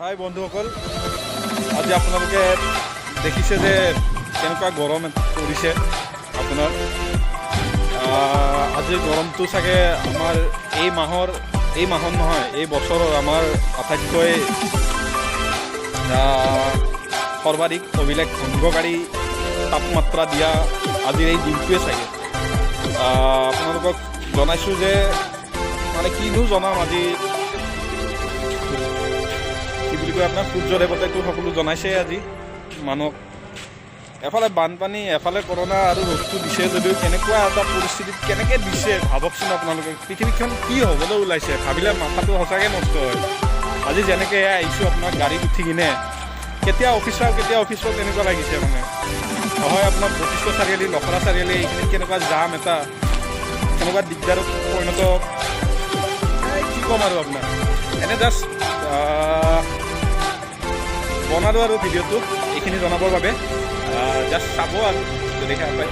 হাই বন্ধুসকল, আজি আপোনালোকে দেখিছে যে কেনেকুৱা গৰম পৰিছে। আপোনাৰ আজিৰ গৰমটো চাগে আমাৰ এই মাহৰ নহয়, এই বছৰৰ আমাৰ আটাইতকৈ সৰ্বাধিক অভিলেখ ভংগকাৰী তাপমাত্ৰা দিয়া আজিৰ এই দিনটোৱে চাগে। আপোনালোকক জনাইছোঁ যে মানে কিনো জনাম, আজি কি বুলি কয় আপোনাৰ সূৰ্য দেৱতাইতো সকলো জনাইছে আজি মানুহক। এফালে বানপানী, এফালে কৰোণা আৰু ৰ'দটো দিছে যদিও কেনেকুৱা এটা পৰিস্থিতিত কেনেকৈ দিছে ভাবকচোন আপোনালোকে। পৃথিৱীখন কি হ'বলৈ ওলাইছে ভাবিলে মাথাটো সঁচাকৈ নষ্ট হয়। আজি যেনেকৈ আহিছোঁ আপোনাৰ গাড়ীত উঠি কিনে, কেতিয়া অফিচত তেনেকুৱা লাগিছে মানে। হয় আপোনাৰ বশিষ্ঠ চাৰিআলি, লখৰা চাৰিআলি এইখিনিত কেনেকুৱা জাম এটা, কেনেকুৱা দিগদাৰত পৰিণত, কি ক'ম আৰু আপোনাৰ। এনে জাষ্ট বনালোঁ আৰু ভিডিঅ'টো এইখিনি জনাবৰ বাবে। জাষ্ট চাব আৰু যদি দেখা পায়।